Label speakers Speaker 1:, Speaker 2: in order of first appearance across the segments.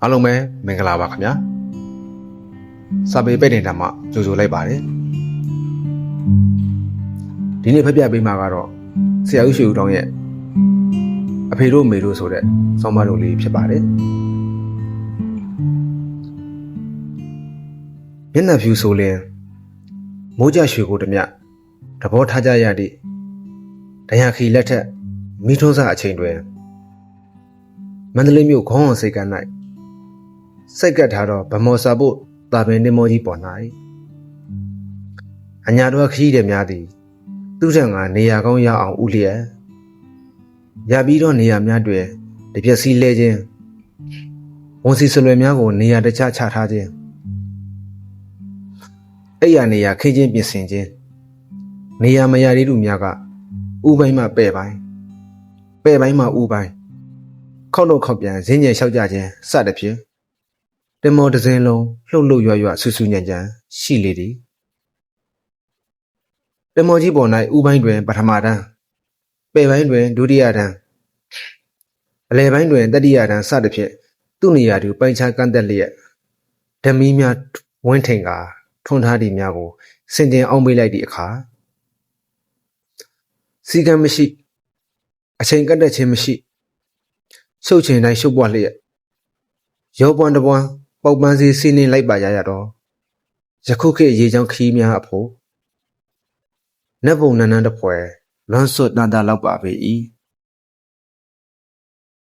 Speaker 1: အားလုံးပဲမင်္ဂလာပါခင်ဗျာစာပေပဲ့တင်တာမှကြိုဆိုလိုက်ပါတယ်ဒီနေ့ဖတ်ပြပေးမှာကတော့ဆရာဦးရွှေဦးတောင်းရဲ့အဖေတို့မေတို့ဆိုတဲ့ဆောင်းပါးတော်လေးဖြစ်ပါတယ်မျက်နှာဖြူဆိုလင်မိုးကြရွှေကိုတမျှသဘောထားကြရသည့်တရားခီလက်ထက်မိထွန်းစားအချိန်တွင်မန္တလေးမြို့ခေါင်းအောင်စိတ်ကမ်း၌စိတ်ကပ်ထားတော့ဗမော်စာဖို့တာပင်နှင်းမောကြီးပေါ်၌အညာတော်ခရီးတဲ့များသည်သူ့ထံကနေရာကောင်းရအောင်ဥလျက်ရပြီးတော့နေရာများတွင်တပြက်စီလဲခြင်းဝန်စီဆွလွယ်များကိုနေရာတခြားချထားခြင်းအဲ့ရနေရာခင်းချင်းပြင်ဆင်ခြင်းနေရာမရသေးသူများကဥပိုင်းမှပဲ့ပိုင်းမှဥပိုင်းခောက်လို့ခောက်ပြန်ဈဉ္ဉံလျှောက်ကြခြင်းစသဖြင့်တမောတစင်းလုံးလှုပ်လှုပ်ရွဆူဆူညံ့ညံ့ရှိလေသည်တမောကြီးပေါ်၌ဥပိုင်းတွင်ပထမတန်းပဲ့ပိုင်းတွင်ဒုတိယတန်းအလယ်ပိုင်းတွင်တတိယတန်းစသဖြင့်သူ့နေရာသူပိုင်းခြားကန့်သက်လျက်ဓမီများဝင်းထိန်ကထွန်းထားသည့်များကိုစင်တင်အောင်ပေးလိုက်သည့်အခါစီကံမရှိအချိန်ကန့်သက်ခြင်းမရှိရှုပ်ချင်တိုင်းရှုပ်ပွားလျက်ရောပွမ်းတပွမ်းပေါက်ပန်းစီစီးနှင်းလိုက်ပါရတော့ယခုခေတ်ရေချောင်းခီးများအဖို့နတ်ဘုံနန်းနန်းတပွဲလွမ်းစွတ်တန်တာလောက်ပါပေ၏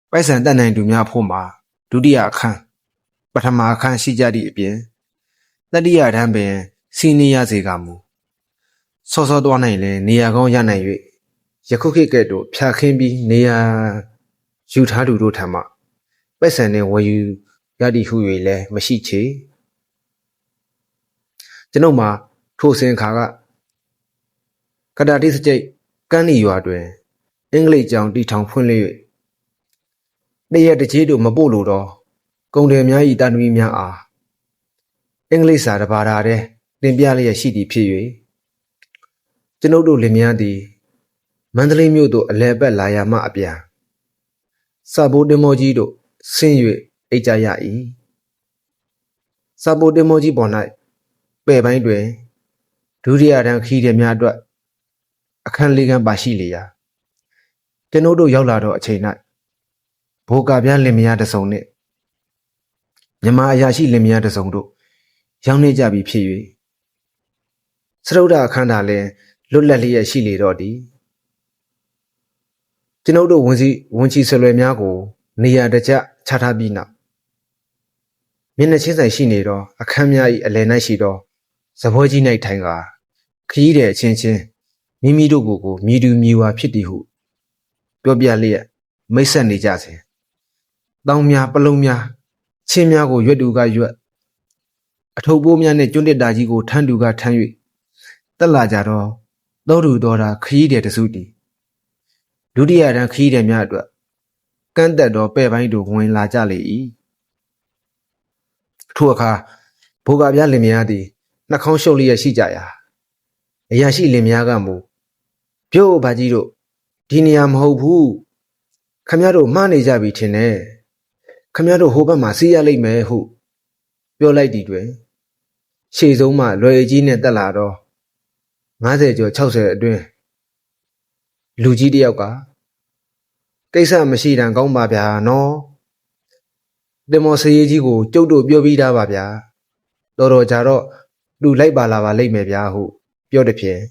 Speaker 1: ပိုက်ဆံတက်နိုင်သူများဖို့မှာဒုတိယအခန်းပထမအခန်းရှိကြသည့်အပြင်တတိယတန်းပင်စီးနှင်းရစေကမူစောစောသွားနိုင်လဲနေရာကောင်းရနိုင်၍ယခုခေတ်ကဲ့သို့ဖြာခင်းပြီးနေရာယူထားသူတို့ထံမှပိုက်ဆံနှင့်ဝယ်ယူရသည်ဟု၍လည်းမရှိချေကျွန်ုပ်မှာထိုစင်ခါကတာတိစကြိတ်ကန်းနီရွာတွင်အင်္ဂလိပ်ကျောင်းတီထောင်ဖွင့်လျက်တရက်တကြီးတို့မပို့လို့တော့ကုန်တယ်များ၏တာသမီများအားအင်္ဂလိပ်စာတစ်ပါးသာတည်းတင်ပြလျက်ရှိသည်ဖြစ်၍ကျွန်ုပ်တို့လင်မယားသည်မန္တလေးမြို့သို့အလဲပတ်လာရမှအပြန်စာဘိုးတင်မောကြီးတို့ဆင်း၍အိတ်ကြရ၏စာဘိုးတင်မောကြီးပေါ်၌ပဲ့ပိုင်းတွင်ဒုတိယတန်းခီးတဲ့များအတွက်အခန်းလေးခန်းပါရှိလေရာကျွန်ုပ်တို့ရောက်လာတော့အချိန်၌ဘိုးကပြားလင်မယားတစုံနှင့်မြမအရာရှိလင်မယားတစုံတို့ရောက်နေကြပြီဖြစ်၍စရုဒ္ဓအခန်းသာလည်းလွတ်လပ်လျက်ရှိလေတော့သည်ကျွန်ုပ်တို့ဝန်ချီဆွလွယ်များကိုနေရာတကျချထားပြီးနောက်မျက်နှာချင်းဆိုင်ရှိနေတော့အခန်းများ၏အလယ်၌ရှိသောဇပွဲကြီး၌ထိုင်ကာခရီးတဲ့အချင်းချင်းမိမိတို့ကိုမြည်သူမြည်ဝါဖြစ်သည်ဟုပြောပြလျက်မိတ်ဆက်နေကြစဉ်တောင်းများပလုံးများချင်းများကိုရွက်တူကရွက်အထုပ်ပိုးများနှင့်ကျွန်းတက်တာကြီးကိုထမ်းတူကထမ်း၍တက်လာကြတော့သောတူတော်တာခရီးတဲ့တစုတည်ဒုတိယတန်းခရီးတဲ့များအတွက်ကန့်သက်သောပဲ့ပိုင်းတို့ဝင်လာကြလေ၏ထိုအခါဘိုးကပြားလင်မယားသည်နှာခေါင်းရှုပ်လျက်ရှိကြရာအရာရှိလင်မယားကမူပြို့ဘာကြီးတို့ဒီနေရာမဟုတ်ဘူးခမရတို့မှားနေကြပြီထင်တယ်ခမရတို့ဟိုဘက်မှာစီးရလိမ့်မယ်ဟုပြောလိုက်သည်တွင်ရှေ့ဆုံးမှလွယ်ကြီးနဲ့တက်လာတော့50ကျော်60အတွင်းလူကြီးတယောက်ကကိစ္စမရှိတန်ကောင်းပါဗျာနော်တင်မော်စရေးကြီးကိုကျုပ်တို့ပြောပြီးသားပါဗျာတော်ကြတော့လူလိုက်ပါလာပါလိမ့်မယ်ဗျာဟုပြောတဲ့ဖြင့်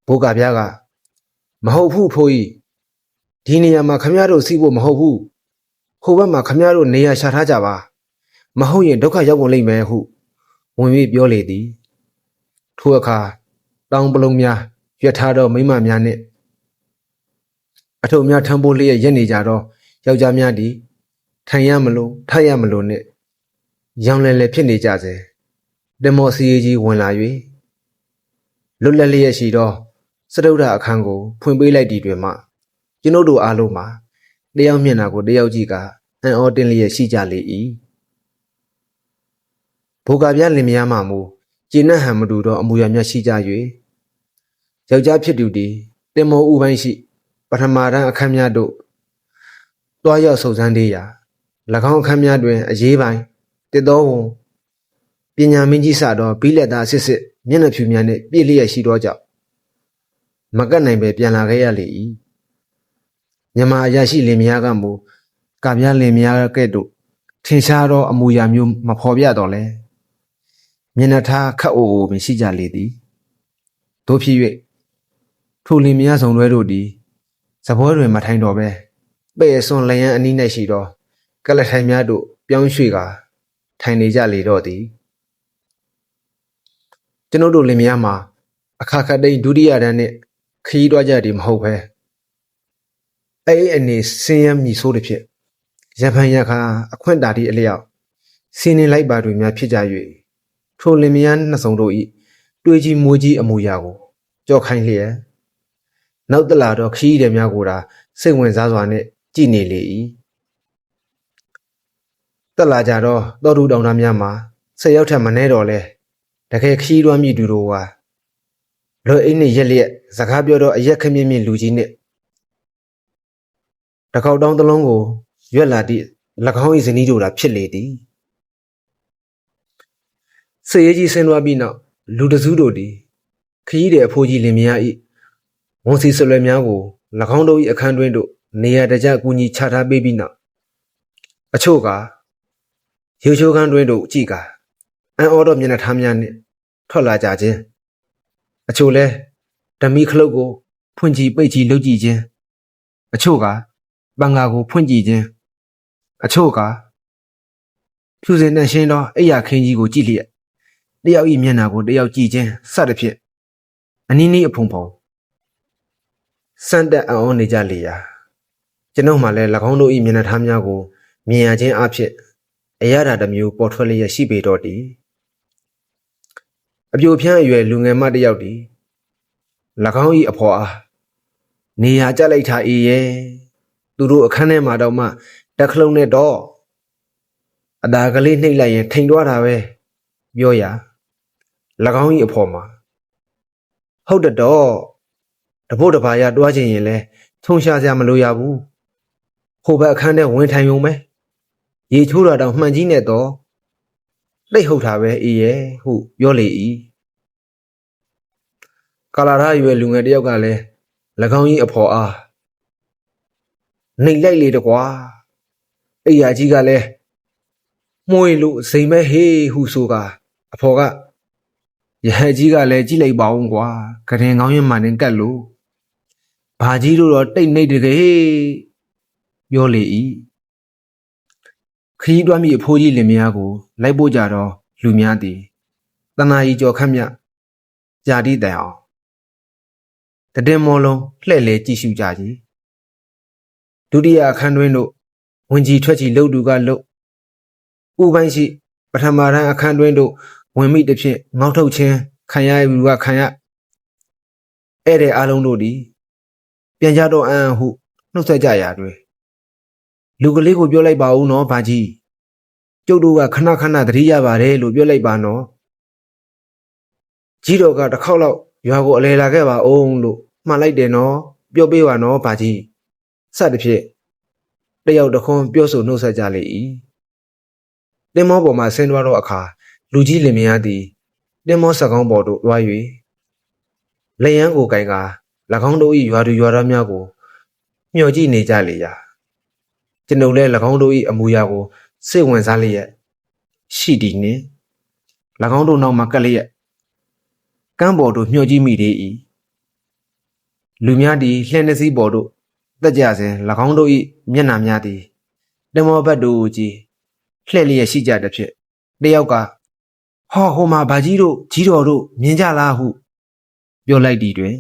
Speaker 1: ဘိုးကဗျာကမဟုတ်ဘူးဖိုးကြီးဒီနေရာမှာခမရတို့စီးဖို့မဟုတ်ဘူးဟိုဘက်မှာခမရတို့နေရာရှာထားကြပါမဟုတ်ရင်ဒုက္ခရောက်ကုန်လိမ့်မယ်ဟုဝင်ပြီးပြောလေသည်ထိုအခါတောင်ပလုံးများရွက်ထားသောမိမများနှင့်အထုပ်များထမ်းပိုးလျက်ရက်နေကြတော့ယောက်ျားများသည်ထိုင်ရမလို့ထရမလို့နှင့်ရောင်လဲလဲဖြစ်နေကြစေတမော်စီကြီးဝင်လာ၍လွတ်လပ်လျက်ရှိသောစတုဒ္ဓအခန်းကိုဖွင့်ပေးလိုက်သည်တွင်မှကျွန်ုပ်တို့အားလုံးမှာတယောက်မျက်နှာကိုတယောက်ကြည့်ကအံ့ဩတင်းလျက်ရှိကြလေ၏ဘိုးကပြားလင်မယားမှမူကျေနပ်ဟန်မတူသောအမူအရာများရှိကြ၍ယောက်ျားဖြစ်သူသည်တင်မော်ဥပိုင်းရှိပထမတန်းအခန်းများတို့တွားရောက်စုံစမ်းသေးရာ ၎င်းအခန်းများတွင်အရေးပိုင်းတစ်သောဝန်ပညာမင်းကြီးစသောဘိလက်သားစစ်စစ်မျက်နှာဖြူများနှင့်ပြည့်လျက်ရှိသောကြောင့်မကတ်နိုင်ပဲပြန်လာခဲ့ရလေ၏မြန်မာအရာရှိလင်မယားကမူကပြားလင်မယားကဲ့သို့ထင်ရှားသောအမူအရာမျိုးမဖော်ပြတော့လဲမျက်နှာထားခတ်အိုအိုပင်ရှိကြလေသည်တို့ဖြစ်၍ထိုလင်မယားဆောင်တွဲတို့သည်စပွဲတွင်မထိုင်တော့ပဲပဲ့စွန်လျံအနီး၌ရှိသောကလထိုင်များတို့ပြောင်းရွှေ့ကာထိုင်နေကြလေတော့သည်ကျွန်ုပ်တို့လင်မယားမှာအခါခတ်သိမ်းဒုတိယတန်းနှင့်ခရီးသွားကြသည်မဟုတ်ပဲအဲ့အနေဆင်းရဲမြည်ဆိုးသည်ဖြင့်ရဖန်ရခါအခွင့်တာသည့်အလျောက်ဆင်းနေလိုက်ပါတွေများဖြစ်ကြ၍ထိုလင်မယားနှစ်စုံတို့၏တွေးကြီးမွေးကြီးအမူအရာကိုကြောက်ခိုင်းလျက်နောက်တလာတော့ခရီးသည်များကိုသာစိတ်ဝင်စားစွာနှင့်ကြည်နေလေ၏တက်လာကြတော့တော်သူတောင်သားများမှာ10ယောက်ထက်မနည်းတော့လဲတကယ်ခရီးသွားမိသူတို့ဟာလွယ်အိတ်နှင့်ရက်လျက်စကားပြောတော့အရက်ခမင်းမြင့်လူကြီးနှင့်တကောက်တောင်းတစ်လုံးကိုရွက်လာသည့်၎င်း၏ဇနီးတို့သာဖြစ်လေသည်စေရေးကြီးဆင်းသွားပြီးနောက်လူတစုတို့သည်ခရီးတဲ့အဖိုးကြီးလင်မယား၏ဝန်စီဆွဲများကို၎င်းတို့၏အခန်းတွင်သို့နေရာတကျကူညီချထားပေးပြီးနောက်အချို့ကရေချိုးခန်းတွင်သို့ကြည့်ကာအန်အော်တော့မျက်နှာထားများနှင့်ထွက်လာကြခြင်းအချို့လဲဓမီခလုတ်ကိုဖွင့်ကြည့်ပိတ်ကြည့်လုပ်ကြည့်ခြင်းအချို့ကပန်ငါကိုဖွင့်ကြည့်ခြင်းအချို့ကဖြူစင်နှံ့ရှင်းသောအိယာခင်းကြီးကိုကြည့်လျက်တယောက်၏မျက်နှာကိုတယောက်ကြည့်ခြင်းစသဖြင့်အနည်းနည်းအဖုံဖုံစမ်းတက်အောင်နေကြလေရာကျွန်ုပ်မှလည်း၎င်းတို့၏မျက်နှာထားများကိုမြင်ရခြင်းအဖြစ်အရာဓာတစ်မျိုးပေါ်ထွက်လျက်ရှိပေတော့သည်အပြိုဖြန်းအရွယ်လူငယ်မတစ်ယောက်သည်၎င်း၏အဖော်အားနေရာကျလိုက်တာအေးရဲ့သူတို့အခန်းထဲမှာတော့မှတက်ခလုံးနဲ့တော့အသာကလေးနှိပ်လိုက်ရင်ထိန်သွားတာပဲပြောရာ၎င်း၏အဖော်မှာဟုတ်တော့တပုတ်တပါးရတွားချင်ရင်လဲထုံရှာစရာမလိုရဘူးဟိုဘက်အခန်းထဲဝင်ထိုင်ုံပဲရေချိုးတာတော့မှန်ကြီးနဲ့တော့တိတ်ဟုတ်တာပဲအေးရဲ့ဟုပြောလေ၏ကာလာရရွယ်လူငယ်တယောက်ကလည်း၎င်း၏အဖော်အားနှိပ်လိုက်လေတကွာအိယာကြီးကလည်းမှုေလို့စိမ်မဲဟေးဟုဆိုကအဖော်ကရဟကြီးကလည်းကြည့်လိုက်ပါဦးကွာကရင်ကောင်းရင်မှန်နေကတ်လို့ဘာကြီးတို့တော့တိတ်နှိပ်တကယ်ပြောလေ၏ခရီးတွားမိအဖိုးကြီးလင်မယားကိုလိုက်ပို့ကြတော့လူများသည်တနာကြီးကြော်ခတ်မြကြာတိတန်အောင်တည်မောလုံးလှဲ့လေကြည့်ရှုကြကြီးဒုတိယအခန်းတွင်တို့ဝင်ကြီးထွက်ကြီးလှုပ်သူကလှုပ်ဥပိုင်းရှိပထမတန်းအခန်းတွင်တို့ဝင်မိတစ်ဖြင့်ငေါက်ထုတ်ခြင်းခံရယူကခံရဧည့်သည်အလုံးတို့သည်ပြန်ကြတော့အံ့ဟုနှုတ်ဆက်ကြရာတွင်လူကလေးကိုပြောလိုက်ပါဦးနော်ဘာကြီးကျုပ်တို့ကခဏခဏသတိရပါတယ်လို့ပြောလိုက်ပါနော်ကြီးတော်ကတစ်ခေါက်လောက်ရွာကိုအလဲလာခဲ့ပါအောင်လို့မှန်လိုက်တယ်နော်ပြောပေးပါနော်ဘာကြီးစသဖြင့်တယောက်တစ်ခွန်းပြောဆိုနှုတ်ဆက်ကြလေ၏တင်မောပေါ်မှဆင်းသွားတော့အခါလူကြီးလင်မယားသည်တင်မောစကောင်းပေါ်သို့သွား၍လက်ရန်ကိုကင်ကာ၎င်းတို့၏ရွာသူရွာသားများကိုမျှော်ကြည့်နေကြလေရာကျွန်ုပ်လည်း၎င်းတို့၏အမူအရာကိုစိတ်ဝင်စားလျက်ရှိသည်နှင့်၎င်းတို့နောက်မှကပ်လျက်ကမ်းပေါ်သို့မျှော်ကြည့်မိသေး၏လူများသည်လှည့်နှစည်းပေါ်သို့တက်ကြစဉ်၎င်းတို့၏မျက်နှာများသည်တမောဘတ်တို့ကြည်လှည့်လျက်ရှိကြသည်ဖြင့်တယောက်ကဟောဟိုမှာဘာကြီးတို့ကြီးတော်တို့မြင်ကြလားဟုပြောလိုက်သည်တွင်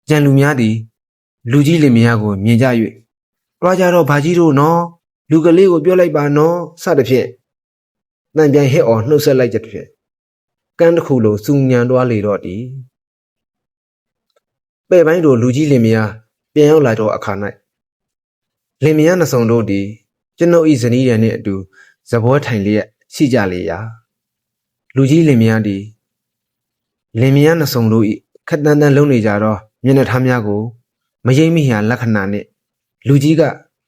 Speaker 1: ကြံလူများသည်လူကြီးလင်မယားကိုမြင်ကြ၍တွားကြတော့ဘာကြီးတို့နော်လူကလေးကိုပြောလိုက်ပါနော်စသဖြင့်တန်ပြန်ဟစ်အော်နှုတ်ဆက်လိုက်ကြသည်ဖြင့်ကန်းတစ်ခုလုံးစူညံသွားလေတော့သည်ပဲ့ပိုင်းတို့လူကြီးလင်မယားပြန်ရောက်လာတော့အခါ၌လင်မယားနှစ်စုံတို့သည်ကျွန်ုပ်၏ဇနီးရန်နှင့်အတူဇဘောထိုင်လျက်ရှိကြလေရာလူကြီးလင်မယားသည်လင်မယားနှစ်စုံတို့၏ခက်တန်းတန်းလုံးနေကြတော့မျက်နှာထားများကိုမယိမ့်မိဟန်လက္ခဏာနှင့်လူကြီးက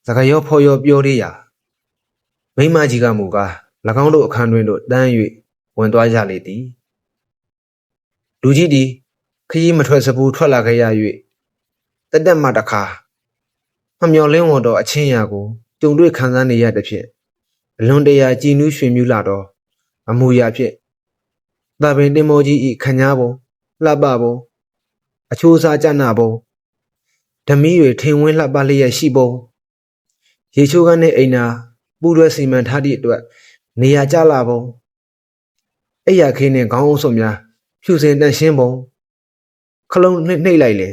Speaker 1: စကားရောဖော်ရောပြောသေးရာ မိမကြီးကမူကား၎င်းတို့အခန်းတွင်တို့တန်း၍ဝင်သွားကြလေသည်လူကြီးသည်ခရီးမထွက်စဘူးထွက်လာခဲ့ရ၍တက်မှတခါမမျော်လင်းဝန်တော်အချင်းရာကိုကြုံတွေ့ခံစားနေရတဲ့ဖြင့်အလွန်တရာကြည်နူးရွှင်မြူးလာတော့အမူအရာဖြင့်သာပင်တင်မောကြီးဤခညာပုံလှပပုံအချိုးစားကြနာပုံဓမီတွေထင်ဝင်းလှပလျက်ရှိပုံရေချိုးကန်းနဲ့အိမ်နာပူရွယ်စီမံထားသည့်အတွက်နေရာကျလာပုံအိယာခင်းနဲ့ခေါင်းအုပ်စုံများဖြူစင်တန့်ရှင်းပုံခလုံးနှိမ့်လိုက်လေ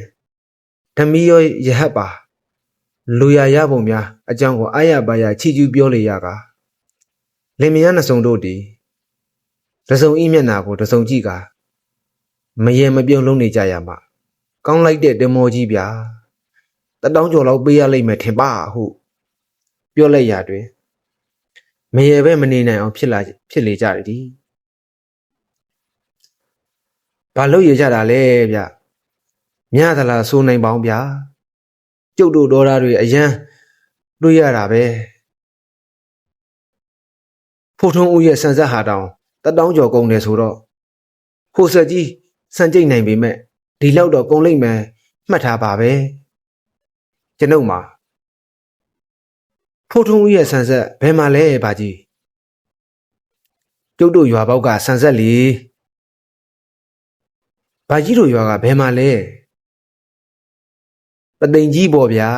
Speaker 1: ဓမီရောရဟတ်ပါလူရရပုံများအကြောင်းကိုအာရပါရချီကျူးပြောလေရကလင်မယားနှစ်စုံတို့သည်တစုံဤမျက်နာကိုတစုံကြည့်ကမရေမပြုံလုံးနေကြရမှာကောင်းလိုက်တဲ့တင်မောကြီးဗျာ1000ကျော်လောက်ပေးရလိမ့်မယ်ထင်ပါဟုပြောလိုက်ရတွင်မရေပဲမနေနိုင်အောင်ဖြစ်လေကြတယ်ဒီဘာလို့ရကြတာလဲဗျမြသလားဆိုနိုင်ပေါင်းဗျာကျုပ်တို့ဒေါ်လာတွေအရန်တွေ့ရတာပဲဖို့ထုံးဦးရဲ့ဆန်ဆက်ဟာတောင်1000ကျော်ကုန်တယ်ဆိုတော့ဖိုဆက်ကြီးစံကြိတ်နိုင်ပေမဲ့ဒီလောက်တော့ကုန်လိမ့်မယ်မှတ်ထားပါပဲကျွန်ုပ်မှာဖို့ထုံးဦးရဲ့ဆန်ဆက်ဘယ်မှာလဲဘာကြီးကျုပ်တို့ရွာပေါက်ကဆန်ဆက်လီဘာကြီးတို့ရွာကဘယ်မှာလဲပသိမ်ကြီးပေါ့ဗျာ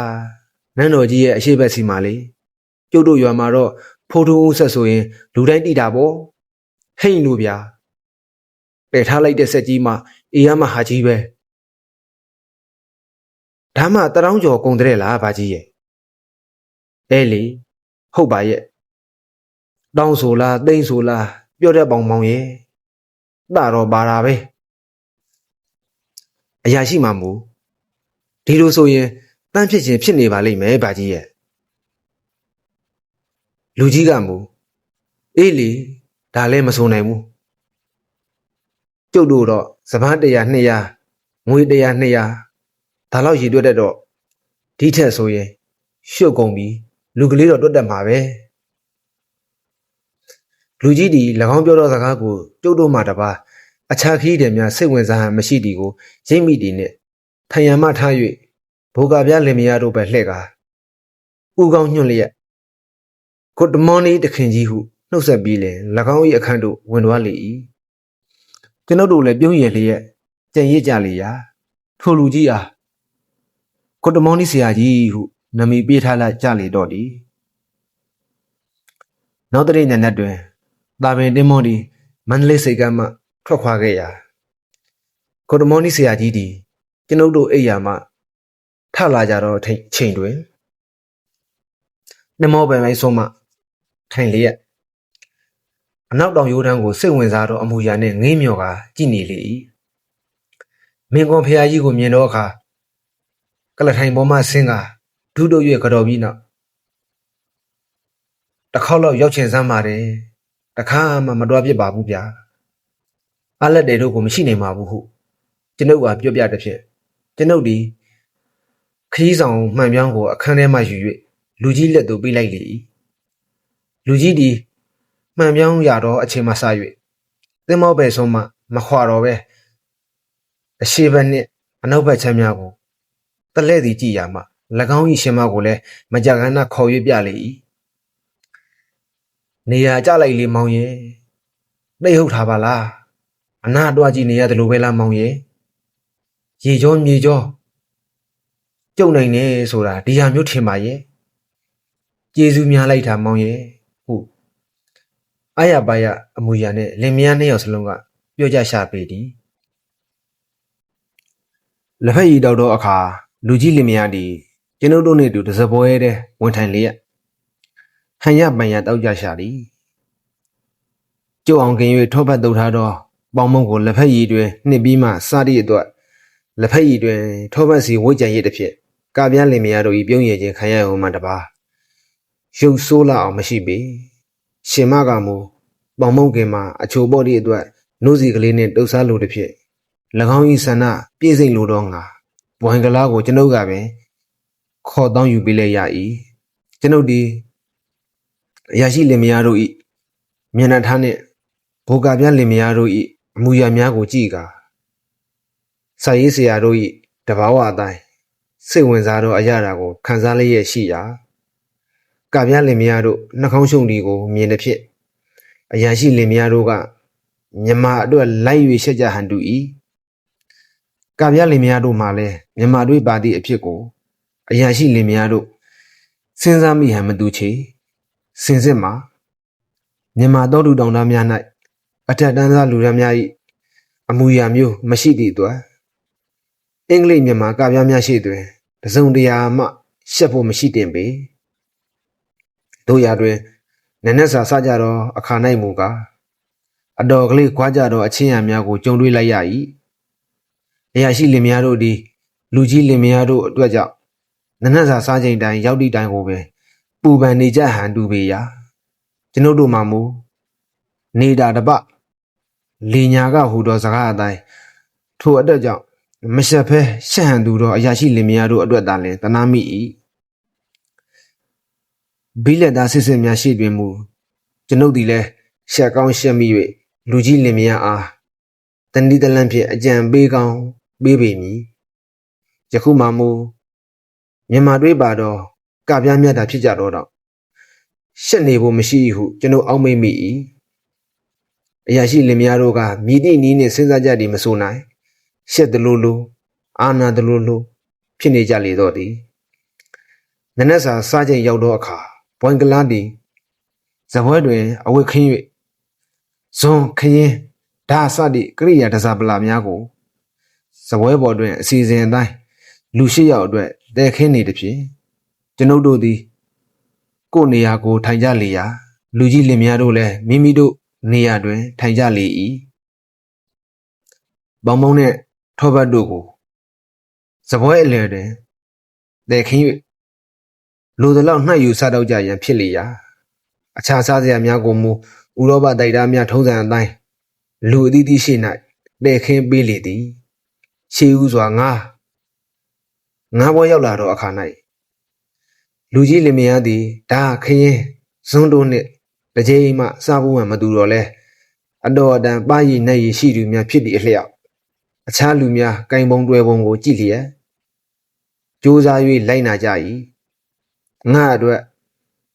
Speaker 1: နန်းတော်ကြီးရဲ့အရှိတ်ဘက်စီမှာလေကျုပ်တို့ရွာမှာတော့ဖိုးထုံးဦးဆက်ဆိုရင်လူတိုင်းတိတာပေါ့ဟိတ်လို့ဗျာပယ်ထားလိုက်တဲ့ဆက်ကြီးမှာအေးရမဟာကြီးပဲဒါမှ1000ကျော်ကုန်တဲ့လားဘာကြီးရဲ့အဲလေဟုတ်ပါရဲ့တောင်းဆိုလားသိမ့်ဆိုလားပြောတဲ့ပေါင်ပေါင်ရဲ့တာတော့ပါတာပဲအရာရှိမှမူဒီလိုဆိုရင်တန်းဖြစ်ခြင်းဖြစ်နေပါလိမ့်မယ်ဘာကြီးရဲ့လူကြီးကမူအေးလေဒါလည်းမဆိုနိုင်ဘူးကျုပ်တို့တော့စပား100 200ငွေ100 200ဒါလောက်ရည်တွက်တတ်တော့ဒီထက်ဆိုရင်ရှုပ်ကုန်ပြီလူကလေးတော့တွတ်တတ်မှာပဲလူကြီးဒီ၎င်းပြောသောစကားကိုကျုပ်တို့မှတပါအခြားခီးတယ်များစိတ်ဝင်စားဟန်မရှိသည်ကိုရိပ်မိသည်နှင့်ထယံမထား၍ဘိုးကပြလင်မယားတို့ပဲလှည့်ကာဥကောင်းညွန့်လျက်ကိုတမောနီတခင်ကြီးဟုနှုတ်ဆက်ပြီးလင်၎င်း၏အခန်းသို့ဝင်သွားလေ၏ကျွန်ုပ်တို့လည်းပြုံးရည်လျက်ကြံရစ်ကြလေရာထိုလူကြီးအားကိုတမောနီဆရာကြီးဟုနာမည်ပေးထားလိုက်ကြလေတော့သည်နောက်တနေ့ညနေတွင်တာပင်တင်မောသည်မန္တလေးစိတ်ကမ်းမှထွက်ခွာခဲ့ရာကိုတမောနီဆရာကြီးသည်ကျွန်ုပ်တို့အိယာမှထလာကြတော့ချိန်တွင်နမောပင်လိုက်ဆုံးမှထိုင်လျက်အနောက်တောင်ရိုးတန်းကိုစိတ်ဝင်စားတော့အမူအရာနှင့်ငေးမြော်ကကြည့်နေလေ၏မင်းကွန်ဖရာကြီးကိုမြင်တော့အခါကလထိုင်ပေါ်မှဆင်းကဒုတို့၍ကြော်ပြီးနောက်တစ်ခေါက်လောက်ရောက်ချင်စမ်းပါတယ်တခါမှမတွားပြစ်ပါဘူးဗျာအားလက်တွေတို့ကိုမရှိနိုင်ပါဘူးဟုကျွန်ုပ်ကပြောပြတဲ့ဖြင့်ကျွန်ုပ်ဒီခရီးဆောင်မှန်ပြောင်းကိုအခန်းထဲမှယူ၍လူကြီးလက်သို့ပေးလိုက်လေ၏လူကြီးဒီမှန်ပြောင်းရတော့အချိန်မှစ၍သင်္ဘောပဲဆုံးမှမခွာတော့ပဲအရှိဘက်နှင့်အနောက်ဘက်ချမ်းများကိုတလဲ့စီကြည့်ရမှ၎င်း၏ရှင်မကိုလည်းမကြကန်းနာခေါ်၍ပြလေ၏နေရာကြလိုက်လေမောင်ရဲ့နှိပ်ဟုတ်ထားပါလားအနာတွားကြည့်နေရတယ်လို့ပဲလားမောင်ရဲ့ရေကြောမြေကြောကျုံနိုင်နေဆိုတာဒီဟာမျိုးထင်ပါရဲ့ကျေးဇူးများလိုက်တာမောင်ရဲ့ဟုအာရပါရအမူအရာနဲ့လင်မယားနှစ်ယောက်စလုံးကပြောကြရှာပေသည်လက်ဖက်ရည်တောက်တော့အခါလူကြီးလင်မယားသည်ကျွန်ုပ်တို့နှင့်တူတစပွဲတဲ့ဝန်ထိုင်လျက်ဟန်ရပန်ရတောက်ကြရှာသည်ကျုပ်အောင်ခင်၍ထောပတ်တုတ်ထားတော့ပေါင်မုံကိုလက်ဖက်ရည်တွင်နှစ်ပြီးမှစားသည့်အတွက်လက်ဖက်ရည်တွင်ထောပတ်စီဝိတ်ကြံရည်တစ်ဖြစ်ကာပြားလင်မယားတို့၏ပြုံးရည်ခြင်းခံရဟုမှတပါရုပ်ဆိုးလာအောင်မရှိပေရှင်မကမူပေါင်မုံခင်မှာအချိုပေါ်သည့်အတွက်နှုတ်စီကလေးနှင့်တုပ်စားလိုတစ်ဖြစ်၎င်း၏ဆန္ဒပြည့်စိတ်လိုတော့ငါဘွိုင်ကလားကိုကျွန်ုပ်ကပင်ခေါ်တောင်းယူပေးလိုက်ရ၏ကျွန်ုပ်ဒီ အရာရှိလင်မယားတို့၏မျက်နှာထားနှင့်ဘိုးကပြလင်မယားတို့၏အမူအရာများကိုကြည့်ကာစာရေးဆရာတို့၏တဘာဝအတိုင်းစိတ်ဝင်စားသောအရာကိုခံစားလျက်ရှိရာကပြလင်မယားတို့နှာခေါင်းရှုံဒီကိုမြင်သည်ဖြင့်အရာရှိလင်မယားတို့ကမြမအတွက်လိုက်၍ရှက်ကြဟန်တူ၏ကပြလင်မယားတို့မှလည်းမြမတို့ပါသည့်အဖြစ်ကိုအရာရှိလင်မယားတို့စဉ်းစားမိဟန်မတူချေစင်စစ်မှာမြန်မာတော်သူတောင်သားများ၌အထက်တန်းသားလူရန်များ၏အမူအရာမျိုးမရှိသည့်အတွက်အင်္ဂလိပ်မြန်မာကဗျာများရှိတွင်တစုံတရာမှရှက်ဖို့မရှိတင်ပေတို့ရာတွင်နနက်စာစကြသောအခါ၌မူကားအတော်ကလေးခွာကြသောအချင်းရများကိုကြုံတွေ့လိုက်ရ၏အရာရှိလင်မယားတို့သည်လူကြီးလင်မယားတို့အတွက်ကြောင့်နနက်စာစားချိန်တိုင်းရောက်သည့်တိုင်ကိုပဲပူပန်နေကြဟန်တူပေရာကျွန်ုပ်တို့မှမူနေတာတပလေညာကဟူသောစကားအတိုင်းထိုအတွက်ကြောင့်မရှက်ဖဲရှက်ဟန်သူသောအရာရှိလင်မယားတို့အတွက်သာလျှင်တနာမိ၏ဘီလက်သားစစ်စစ်များရှိတွင်မူကျွန်ုပ်သည်လည်းရှက်ကောင်းရှက်မိ၍လူကြီးလင်မယားအားတဏိတလန့်ဖြင့်အကြံပေးကောင်းပေးပေမည်ယခုမှမူမြန်မာတွေးပါတော့ကပြားမြတ်တာဖြစ်ကြတော့တော့ရှက်နေဖို့မရှိဟုကျွန်ုပ်အောက်မေ့မိ၏အရာရှိလင်မယားတို့ကမြည်သည့်နည်းနှင့်စဉ်းစားကြသည်မဆိုနိုင်ရှက်တလို့လို့အာနာတလို့လို့ဖြစ်နေကြလေတော့သည်နနက်စာစားချိန်ရောက်သောအခါဘွိုင်းကလားသည်ဇပွဲတွင်အဝတ်ခင်း၍ဇွန်ခရင်ဓာစသည့်ကရိယာတစားပလာများကိုဇပွဲပေါ်တွင်အစီအစဉ်အတိုင်းလူ၈ယောက်အတွက်တဲခင်းနေသည်ဖြင့်ကျွန်ုပ်တို့သည်ကိုယ်နေရာကိုထိုင်ကြလေရာလူကြီးလင်မယားတို့လည်းမိမိတို့နေရာတွင်ထိုင်ကြလေ၏ဘောင်မုံနှင့်ထောပတ်တို့ကိုစပွဲအလယ်တွင်တဲခင်း၍လူသလောက်နှံ့ယူစားတော့ကြရန်ဖြစ်လေရာအခြားစားစရာများကိုမူဥရောပတိုက်သားများထုံးစံအတိုင်းလူအသီးသီးရှိ၌တဲခင်းပေးလေသည်ရှေးဦးစွာငါးဘောရောက်လာတော့အခါ၌လူကြီးလင်မယားသည်ဒါခရင်ဇွန်းတို့နှင့်တကြိမ်မှစားဖို့မတူတော့လဲအတော်အတန်ပါရည်နဲ့ရည်ရှိသူများဖြစ်သည့်အလျောက်အခြားလူများကင်ပုံတွယ်ပုံကိုကြည့်လျက်ကြိုးစား၍လိုက်နာကြ၏ငါအတွက်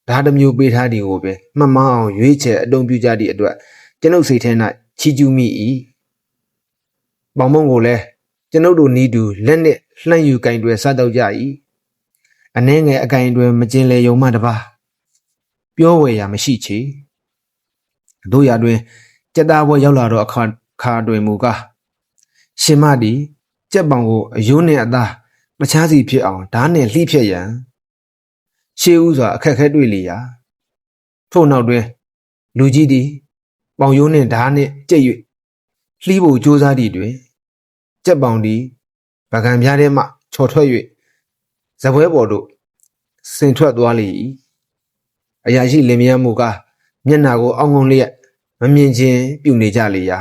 Speaker 1: ဓာတ်တစ်မျိုးပေးထားသည်ကိုပဲမှတ်မအောင်ရွေးချယ်အတုံးပြုကြသည့်အတွက်ကျွန်ုပ်စိတ်ထဲ၌ချီးကျူးမိ၏ပေါင်မုံကိုလည်းကျွန်ုပ်တို့နီးတူလက်နှင့်လှမ်းယူကင်တွယ်စားတော့ကြ၏အနှဲငယ်အကင်တွယ်မကျင်လေယုံမှတပါပြောဝယ်ရာမရှိချေတို့ရာတွင်ကြက်သားဘွဲရောက်လာတော့အခါတွင်မူကားရှင်မသည်ကြက်ပေါင်ကိုအယိုးနှင့်အသားမချားစီဖြစ်အောင်ဓာတ်နှင့်လှိဖြက်ရန်ရှေးဦးစွာအခက်ခဲတွေ့လေရာထို့နောက်တွင်လူကြီးသည်ပေါင်ယိုးနှင့်ဓာတ်နှင့်ကြက်၍လှိဖို့ကြိုးစားသည့်တွင်ကြက်ပေါင်သည်ပကံပြားထဲမှချော်ထွက်၍ဇပွဲပေါ်သို့ဆင်ထွက်သွားလေ၏အရာရှိလင်မယားမူကားမျက်နှာကိုအောင်းငုံလျက်မမြင်ချင်းပြုနေကြလေရာ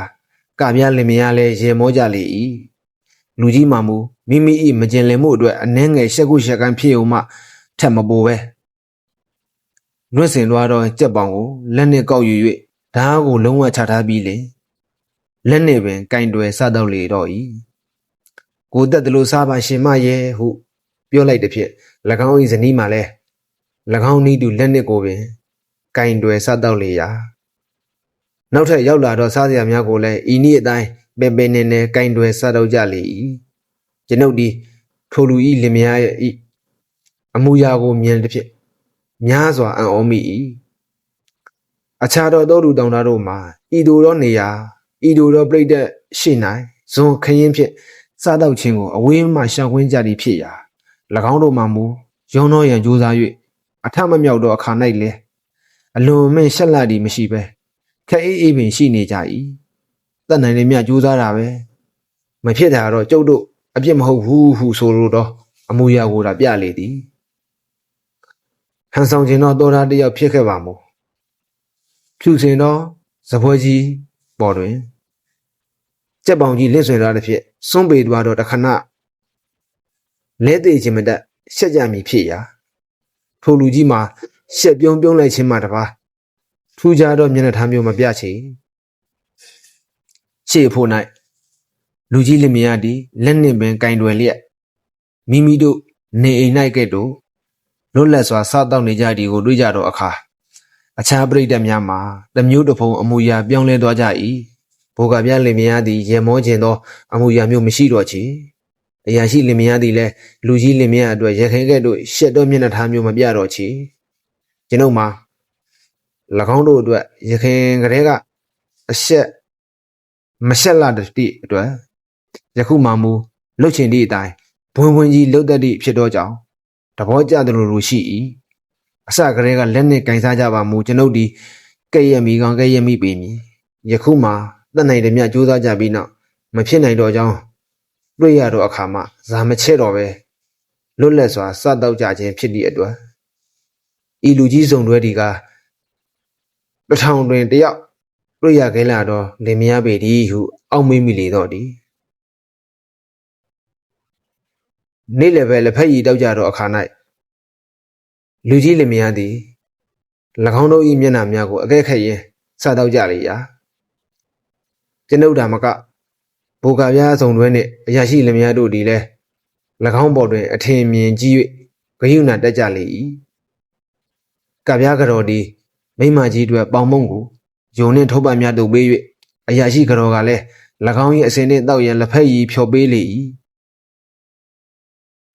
Speaker 1: ကပြားလင်မယားလည်းရေမောကြလေ၏လူကြီးမှမူမိမိ၏မကျင်လင်မှုအတွက်အနှဲငယ်ရှက်ကုရှက်ကန်ဖြစ်ုံမှထက်မပိုပဲနှွတ်စင်သွားတော့ကြက်ပေါင်ကိုလက်နှင့်ကောက်ယူ၍ဓာတ်ကိုလုံးဝချထားပြီးလေလက်နှင့်ပင်ကင်တွယ်စားတော့လေတော့၏ကိုတက်တလို့စားပါရှင်မရဲ့ဟုပြောလိုက်သည်ဖြင့်၎င်း၏ဇနီးမှလည်း၎င်းဤသူလက်နှင့်ကိုပင်ကင်တွယ်စားတော့လေရာနောက်ထပ်ရောက်လာတော့စားစရာများကိုလည်းဤနည်းအတိုင်းပင်ပင်နေနေကင်တွယ်စားတော့ကြလေ၏ကျွန်ုပ်ဒီထိုလူဤလင်မယားရဲ့ဤအမူအရာကိုမြင်သည်ဖြင့်များစွာအံ့ဩမိ၏အခြားသောသောလူတောင်သားတို့မှာဤတို့သောနေရာဤတို့သောပြိတ္တရှိ၌ဇွန်ခရင်ဖြင့်စားတော့ခြင်းကိုအဝေးမှရှောင်ကွင်းကြသည်ဖြစ်ရာ၎င်းတို့မှမူရုံသောရန်ကြိုးစား၍အထမမြောက်သောအခါ၌လည်းအလွန်မင်းရှက်လာသည်မရှိပဲခက်အေးပင်ရှိနေကြ၏တတ်နိုင်လေမြကြိုးစားတာပဲမဖြစ်တာတော့ကျုပ်တို့အပြစ်မဟုတ်ဘူးဟုဆိုလိုတော့အမူအရာကိုသာပြလေသည်ဟန်ဆောင်ခြင်းတော့တော်သားတယောက်ဖြစ်ခဲ့ပါမို့ဖြူစင်တော့ဇပွဲကြီးပေါ်တွင်ကြက်ပေါင်ကြီးလင့်ဆွဲထားသည်ဖြင့်စွန့်ပေသွားတော့တခဏလဲသေးခြင်းမတတ်ရှက်ကြမည်ဖြစ်ရာထိုလူကြီးမှာရှက်ပြုံးလိုက်ခြင်းမှတပါ ထူးခြားသောမျက်နှာထားမျိုးမပြချေရှေ့ဖို့၌လူကြီးလင်မယားသည်လက်နှင့်ပင်ကင်တွယ်လျက်မိမိတို့နေအိမ်၌ကဲ့သို့လွတ်လပ်စွာစားတောက်နေကြသည်ကိုတွေ့ကြသောအခါအခြားပရိသတ်များမှာတစ်မျိုးတစ်ဖုံအမူအရာပြောင်းလဲသွားကြ၏ဘိုးကပြလင်မယားသည်ရေမောခြင်းသောအမူအရာမျိုးမရှိတော့ချေအရာရှိလင်မယားသည်လည်းလူကြီးလင်မယားအတွက်ရခိုင်ကဲ့သို့ရှက်သောမျက်နှာထားမျိုးမပြတော့ချေကျွန်ုပ်မှာ၎င်းတို့အတွက်ရခိုင်ကလေးကအရှက်မရှက်လာတဲ့အတွက်ယခုမှမူလှုပ်ချင်သည့်အတိုင်းဘွင်ဘွင်ကြီးလှုပ်တတ်သည့်ဖြစ်သောကြောင့်သဘောကျသလိုလိုရှိ၏အစကလေးကလက်နှင့်ကင်စားကြပါမူကျွန်ုပ်ဒီကဲ့ရဲ့မိကောင်ကဲ့ရဲ့မိပေမည်ယခုမှတတ်နိုင်သည်မြတ်ကြိုးစားကြပြီးနောက်မဖြစ်နိုင်တော့ကြောင်းတွေ့ရတော့အခါမှဇာမချဲ့တော့ပဲလွတ်လပ်စွာစတောက်ကြခြင်းဖြစ်သည့်အတွက်ဤလူကြီးစုံတွဲဒီကတစ်ထောင်တွင်တယောက်တွေ့ရခဲလာတော့လင်မယားပေသည်ဟုအောက်မေ့မိလေတော့သည်နေ့လည်းပဲလက်ဖက်ရည်တောက်ကြတော့အခါ၌လူကြီးလင်မယားသည်၎င်းတို့၏မျက်နှာများကိုအကဲခတ်ရင်းစတောက်ကြလေရာကျွန်ုပ်ဒါမကဘိုကာပြားစုံတွဲနှင့်အရာရှိလင်မယားတို့သည်လည်း၎င်းပေါ်တွင်အထင်မြင်ကြီး၍ဂယုဏတက်ကြလေ၏ကပြားကတော်သည်မိမကြီးတို့ပေါင်မုံကိုယုံနှင့်ထုတ်ပတ်များတို့ပေး၍အရာရှိကတော်ကလည်း၎င်း၏အစင်နှင့်တောက်ရန်လက်ဖက်ရည်ဖြော်ပေးလေ၏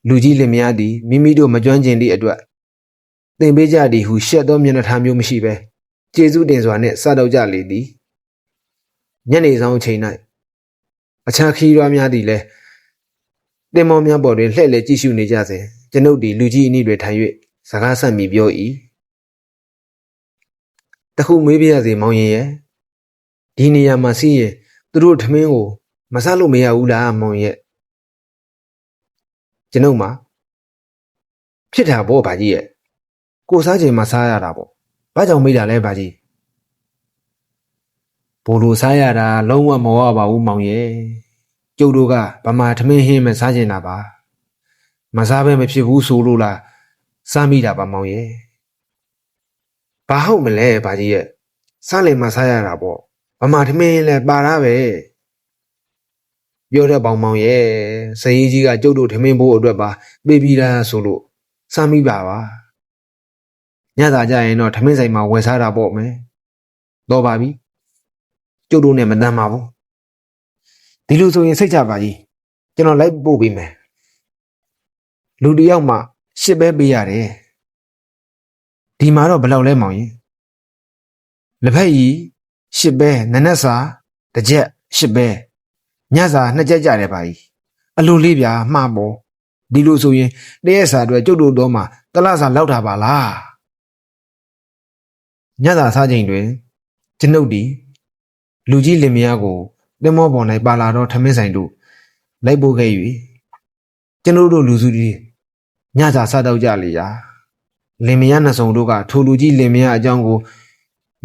Speaker 1: လူကြီးလင်မယားသည်မိမိတို့မကျွမ်းကျင်သည့်အတွက်သင်ပေးကြသည်ဟုရှက်သောမျက်နှာထားမျိုးမရှိဘဲကျေးဇူးတင်စွာနှင့်စတောက်ကြလေသည်ညနေဆောင်အချိန်၌အခြားခီးရွားများသည်လည်းတင်မောများပေါ်တွင်လှည့်လည်ကြည့်ရှုနေကြစဉ်ကျွန်ုပ်သည်လူကြီးအနည်းတွင်ထိုင်၍စကားဆက်မိပြော၏တခုမေးပြရစေမောင်ရင်ရဲ့ဒီနေရာမှာစီးရင်သူတို့ထမင်းကိုမစားလို့မရဘူးလားမောင်ရဲ့ကျွန်ုပ်မှာဖြစ်တာပေါ့ဗာကြီးရဲ့ကိုစားချိန်မှာစားရတာပေါ့ဘာကြောင့်မေးတာလဲဗာကြီးဘိုလ်လိုစားရတာလုံးဝမဝပါဘူးမောင်ရဲ့ကျုပ်တို့ကဗမာထမင်းဟင်းမစားကျင်တာပါမစားဘဲမဖြစ်ဘူးဆိုလို့လားစားမိတာပါမောင်ရဲ့ဘာဟုတ်မလဲဗာကြီးရဲ့စားလည်းမစားရတာပေါ့ဗမာထမင်းလည်းပါတာပဲပြောတဲ့ပေါင်မောင်ရဲ့စရေးကြီးကကျုပ်တို့ထမင်းဖို့အတွက်ပါပေးပြီးသားဆိုလို့စားမိပါညသာကြရင်တော့ထမင်းဆိုင်မှာဝယ်စားတာပေါ့မယ်တော့ပါပြီကျုပ်တို့နဲ့မတန်ပါဘူးဒီလိုဆိုရင်စိတ်ချပါကြီးကျွန်တော်လိုက်ပို့ပေးမယ်လူတယောက်မှ10ပဲပေးရတယ်ဒီမှာတော့ဘယ်လောက်လဲမောင်ရင်လက်ဖက်ရည်10ပဲနနက်စာတစ်ချက်10ပဲညစာ2ချက်ကြတယ်ပါကြီးအလိုလေးဗျာမှားပေါ်ဒီလိုဆိုရင်တရက်စာအတွက်ကျုပ်တို့တော့မှတလစာလောက်တာပါလားညစာစားချိန်တွင်ကျွန်ုပ်ဒီလူကြီးလင်မယားကိုတင်မောပေါ်၌ပါလာတော့ထမင်းဆိုင်တို့လိုက်ပို့ခဲ့၍ကျွန်ုပ်တို့လူစုကြီးညစာစားတော့ကြလေရာလင်မယားနှစ်စုံတို့ကထိုလူကြီးလင်မယားအကြောင်းကို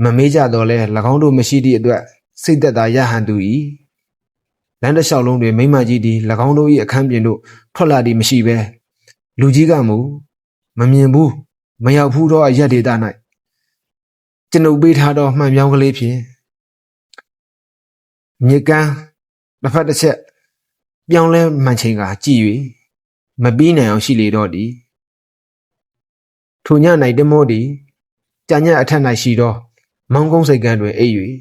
Speaker 1: မမေးကြတော့လဲ၎င်းတို့မရှိသည့်အတွက်စိတ်သက်သာရဟန်တူ၏လမ်းတစ်လျှောက်လုံးတွင်မိမကြီးသည်၎င်းတို့၏အခန်းပြင်သို့ထွက်လာသည်မရှိဘဲလူကြီးကမူမမြင်ဘူးမရောက်ဘူးတော့အရက်ဒေသ၌ကျွန်ုပ်ပေးထားသောမှန်ပြောင်းကလေးဖြင့်မြေကမ်းတစ်ဖက်တစ်ချက်ပြောင်းလဲမှန်ချိန်ကကြည့်၍မပြီးနိုင်အောင်ရှိလေတော့သည်ထိုည၌တမောသည်ကြာညက်အထက်၌ရှိသောမောင်းကုန်းစိတ်ကမ်းတွင်အိပ်၍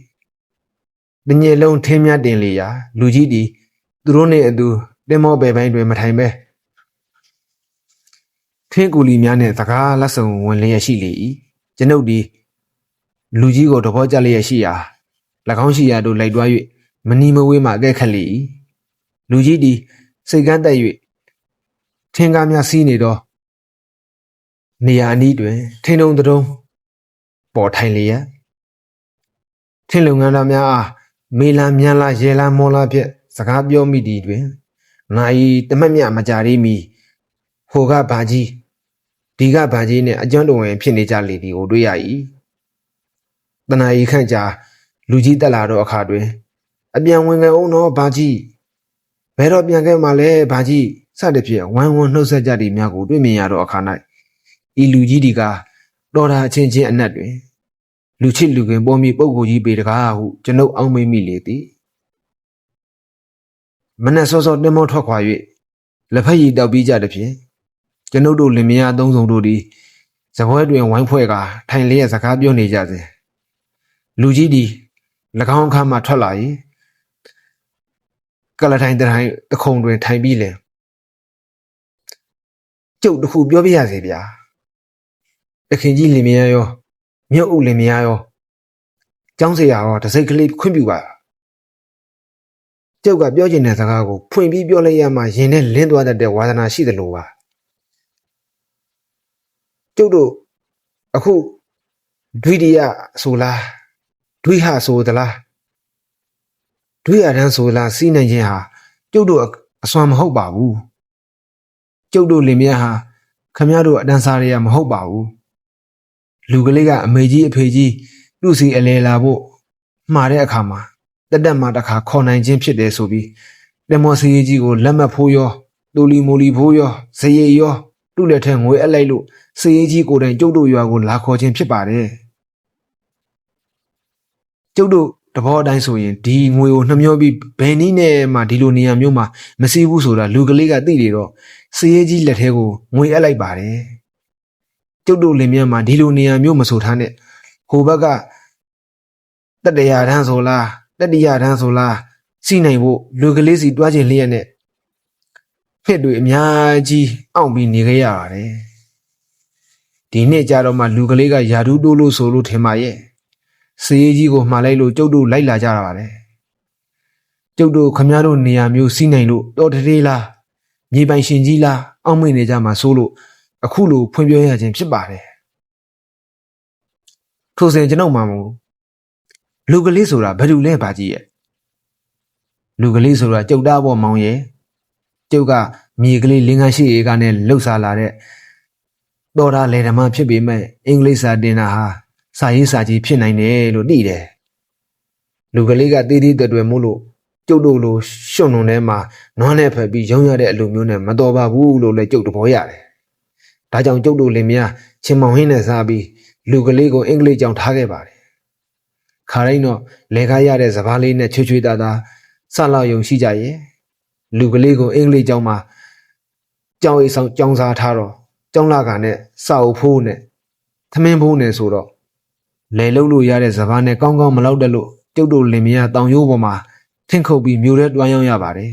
Speaker 1: တညက်လုံးထင်းမြတ်တင်လေရာလူကြီးသည်သူတို့နှင့်အတူတင်မောပဲပိုင်းတွင်မထိုင်ပဲထင်းကူလီများနှင့်စကားလက်ဆောင်ဝင်လျက်ရှိလေ၏ကျွန်ုပ်သည်လူကြီးကိုသဘောကျလျက်ရှိရာ၎င်းရှိရာသို့လိုက်တွား၍မနီမဝေးမှအကဲခတ်လေ၏လူကြီးသည်စိတ်ကန်းတက်၍ထင်းကားများစီးနေသောနေရာအနီးတွင်ထင်းတုံတုံပေါ်ထိုင်လျက်ထင်းလုပ်ငန်းသားများအားမေလာမြန်လာရေလာမောလာဖြင့်စကားပြောမိသည်တွင်ငါ၏တမက်မြမကြသေးမီဟိုကဘာကြီးဒီကဘာကြီးနှင့်အကျွမ်းတော်ဝင်ဖြစ်နေကြလေသည်ကိုတွေ့ရ၏တနာရီခန့်ကြာလူကြီးတက်လာတော့အခါတွင်အပြန်ဝင်ခဲ့အောင်တော့ဘာကြီးဘယ်တော့ပြန်ခဲ့မှလဲဘာကြီးစသည်ဖြင့်ဝမ်းဝန်းနှုတ်ဆက်ကြသည့်များကိုတွေ့မြင်ရတော့အခါ၌ဤလူကြီးဒီကတော်တာအချင်းချင်းအနက်တွင် လူချစ်လူခင်ပေါ်မီပုဂ္ဂိုလ်ကြီးပေတကားဟုကျွန်ုပ်အောက်မေ့မိလေသည်မနက်စောစောတင်မောထွက်ခွာ၍လက်ဖက်ရည်တောက်ပြီးကြသည်ဖြင့်ကျွန်ုပ်တို့လင်မယားသုံးဆောင်တို့သည်စပွဲတွင်ဝိုင်းဖွဲ့ကာထိုင်လျက်စကားပြောနေကြစဉ်လူကြီးသည်၎င်းအခါမှထွက်လာ၏ကလထိုင်တိုင်းတခုံတွင်ထိုင်ပြီးလင်ကျုပ်တခုပြောပြရစေဗျာတခင်ကြီးလင်မယားရောမြုပ်အုပ်လင်မယားရောကျောင်းဆရာရောတစိတ်ကလေးခွင့်ပြုပါကျုပ်ကပြောချင်တဲ့စကားကိုဖွင့်ပြီးပြောလိုက်ရမှရင်ထဲလင်းသွားတတ်တဲ့ဝါသနာရှိသလိုပါကျုပ်တို့အခုဒွိတိယဆိုလားဒွိဟဆိုသလားဒွိရတန်းဆိုလားစီးနိုင်ခြင်းဟာကျုပ်တို့အစွမ်းမဟုတ်ပါဘူးကျုပ်တို့လင်မယားဟာခမရတို့အတန်းစားရမဟုတ်ပါဘူးလူကလေးကအမေကြီးအဖေကြီးသူ့စီအလဲလာဖို့မှားတဲ့အခါမှာတက်မှတစ်ခါခေါ်နိုင်ခြင်းဖြစ်တယ်ဆိုပြီးတင်မော်စီကြီးကိုလက်မှတ်ဖိုးရောတူလီမိုလီဖိုးရောဇေယျရောသူ့လက်ထဲငွေအပ်လိုက်လို့စီကြီးကိုယ်တိုင်ကျုပ်တို့ရွာကိုလာခေါ်ခြင်းဖြစ်ပါတယ်ကျုပ်တို့တဘောအတိုင်းဆိုရင်ဒီငွေကိုနှမျောပြီးဘယ်နည်းနဲ့မှဒီလိုနေရာမျိုးမှာမစီးဘူးဆိုတာလူကလေးကသိနေတော့စီကြီးလက်ထဲကိုငွေအပ်လိုက်ပါတယ်ကျုပ်တို့လင်မြတ်မှာဒီလိုနေရာမျိုးမဆိုထားနဲ့ဟိုဘက်ကတတရာတန်းဆိုလားတတိယတန်းဆိုလားစီးနိုင်ဖို့လူကလေးစီတွားခြင်းလျက်နဲ့ဖြစ်တွေအများကြီးအောင်ပြီးနေခဲ့ရပါတယ်ဒီနေ့ကြတော့မှလူကလေးကယာဒူးတိုးလို့ဆိုလို့ထင်ပါရဲ့စေးကြီးကိုမှားလိုက်လို့ကျုပ်တို့လိုက်လာကြတာပါလေကျုပ်တို့ခမရတို့နေရာမျိုးစီးနိုင်လို့တော်တေးလားမြေပိုင်ရှင်ကြီးလားအောက်မေ့နေကြမှာဆိုလို့အခုလိုဖွင့်ပြောရခြင်းဖြစ်ပါတယ်ထိုစဉ်ကျွန်ုပ်မှမို့လူကလေးဆိုတာဘယ်သူလဲပါကြီးရဲ့လူကလေးဆိုတာကျုပ်သားပေါ်မောင်ရဲ့ကျုပ်ကမြေကလေး58ဧကနဲ့လှုပ်ရှားလာတဲ့တော်တာလေဓမ္မဖြစ်ပေမဲ့အင်္ဂလိပ်စာတင်တာဟာစာရေးစာကြီးဖြစ်နိုင်တယ်လို့သိတယ်လူကလေးကတေးသေးတွေ့မို့လို့ကျုပ်တို့လိုရှုံနှုံထဲမှာနွားနဲ့ဖက်ပြီးရောင်းရတဲ့အလူမျိုးနဲ့မတော်ပါဘူးလို့လည်းကျုပ်သဘောရတယ်ဒါကြောင့်ကျုပ်တို့လင်မယားချင်းမောင်ဟင်းနဲ့စားပြီးလူကလေးကိုအင်္ဂလိပ်ကျောင်းထားခဲ့ပါတယ်ခါတိုင်းတော့လေကားရတဲ့စပားလေးနဲ့ချွေချွေတာတာဆလောက်ယုံရှိကြရဲ့လူကလေးကိုအင်္ဂလိပ်ကျောင်းမှာကျောင်းအိမ်ဆောင်ကျောင်းစားထားတော့ကျောင်းလာကနဲ့စာအုပ်ဖိုးနဲ့သမင်းဖိုးနဲ့ဆိုတော့လေလုံးလို့ရတဲ့စပားနဲ့ကောင်းကောင်းမလောက်တက်လို့ကျုပ်တို့လင်မယားတောင်ရိုးပေါ်မှာထင့်ခုတ်ပြီးမြို့ထဲတွားရောက်ရပါတယ်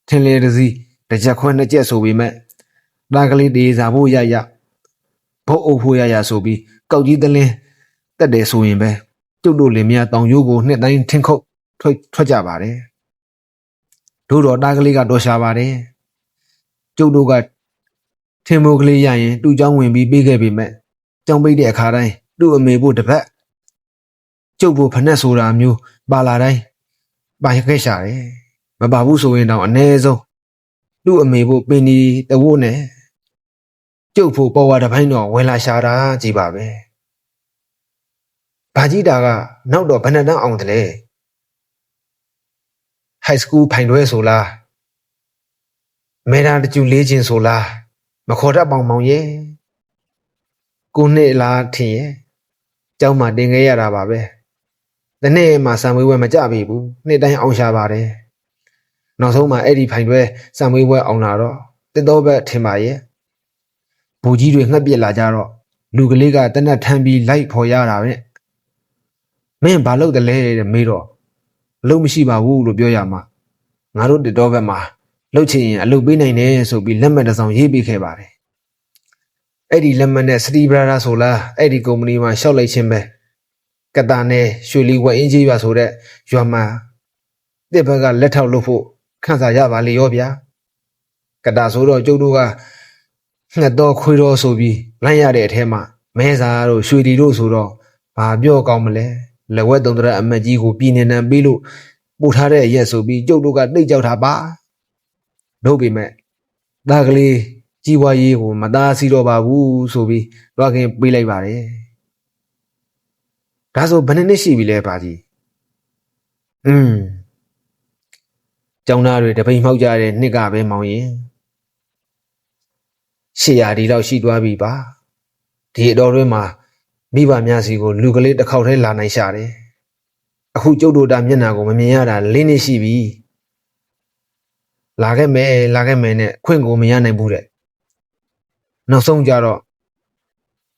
Speaker 1: ထင်လေတစည်းတစ်ချက်ခွန်းနှစ်ချက်ဆိုပေမဲ့တာကလေးတေးစားဖို့ရဘုတ်အုပ်ဖို့ရဆိုပြီးကောက်ကြီးသလင်းတက်တယ်ဆိုရင်ပဲကျုပ်တို့လင်မယားတောင်ရိုးကိုနှစ်တိုင်းထင့်ခုတ်ထွက်ကြပါတယ်တို့တော့တာကလေးကတော့ရှာပါတယ်ကျုပ်တို့ကထင်မိုးကလေးရရင်တူเจ้าဝင်ပြီးပေးခဲ့ပေမဲ့ကြောင်ပိတ်တဲ့အခါတိုင်းသူ့အမေဖို့တပတ်ကျုပ်ဖို့ဖနက်ဆိုတာမျိုးပါလာတိုင်းပါရခဲ့ရှာတယ်မပါဘူးဆိုရင်တော့အ ਨੇ ဆုံးသူ့အမေဖို့ပင်ဒီတဝို့နဲ့ကျုပ်ဖို့ပေါ်ဝါတစ်ပိုင်းတော့ဝင်လာရှာတာကြည်ပါပဲဘာကြီးတာကနောက်တော့ဘယ်နှစ်တန်းအောင်တယ်လဲ high school ဖိုင်တွဲဆိုလားမေဒါတကျူလေးချင်းဆိုလားမခေါ်တတ်ပေါင်မောင်ရဲ့ကိုနှစ်လားထင်ရဲ့ကျောင်းမှာတင်ခဲ့ရတာပါပဲဒီနေ့မှစံမွေးဝဲမကြပြီဘူးနှစ်တိုင်းအောင်ရှာပါတယ်နောက်ဆုံးမှအဲ့ဒီဖိုင်တွဲစံမွေးဝဲအောင်လာတော့တစ်တော့ဘက်ထင်ပါရဲ့ဘူကြီးတွေငှက်ပြစ်လာကြတော့လူကလေးကတနက်ထမ်းပြီးလိုက်ဖော်ရတာပဲမင်းဘာလုပ်တယ်လဲတဲ့မေးတော့အလုပ်မရှိပါဘူးလို့ပြောရမှာငါတို့တစ်တော့ဘက်မှာလှုပ်ချင်ရင်အလုပ်ပေးနိုင်တယ်ဆိုပြီးလက်မှတ်တစ်စောင်ရေးပေးခဲ့ပါတယ်အဲ့ဒီလက်မှတ်နဲ့စတီဘရာရာဆိုလားအဲ့ဒီကုမ္ပဏီမှာရှောက်လိုက်ခြင်းပဲကတာနဲ့ရွှေလီဝက်အင်းကြီးပါဆိုတဲ့ရွာမှာတစ်ဘက်ကလက်ထောက်လုပ်ဖို့ခန့်စားရပါလေရောဗျာကတာဆိုတော့ကျုပ်တို့ကငှက်တော့ခွေးတော့ဆိုပြီးလိုက်ရတဲ့အထဲမှာမဲစာတို့ရွှေတီတို့ဆိုတော့ဘာပြောကောင်းမလဲလက်ဝက်သုံးတရအမတ်ကြီးကိုပြည်နေနံပေးလို့ပို့ထားတဲ့ရက်ဆိုပြီးကျုပ်တို့ကတိတ်ကြောက်တာပါတို့ပေမဲ့သားကလေးကြီးပွားရေးကိုမသားစီတော့ပါဘူးဆိုပြီးတွားခင်ပေးလိုက်ပါတယ်ဒါဆိုဘယ်နှစ်ရှိပြီလဲပါကြီးကျောင်းသားတွေတပိန်မှောက်ကြတဲ့နှစ်ကပဲမောင်ရင်800ဒီလောက်ရှိသွားပြီပါဒီအတော်တွင်းမှာ မိဘများစီကိုလူကလေးတစ်ခေါက်တည်းလာနိုင်ရှာတယ်အခုကျုပ်တို့တာမျက်နှာကိုမမြင်ရတာ၄နှစ်ရှိပြီလာခဲ့မယ်နဲ့ခွင့်ကိုမရနိုင်ဘူးတဲ့နောက်ဆုံးကြတော့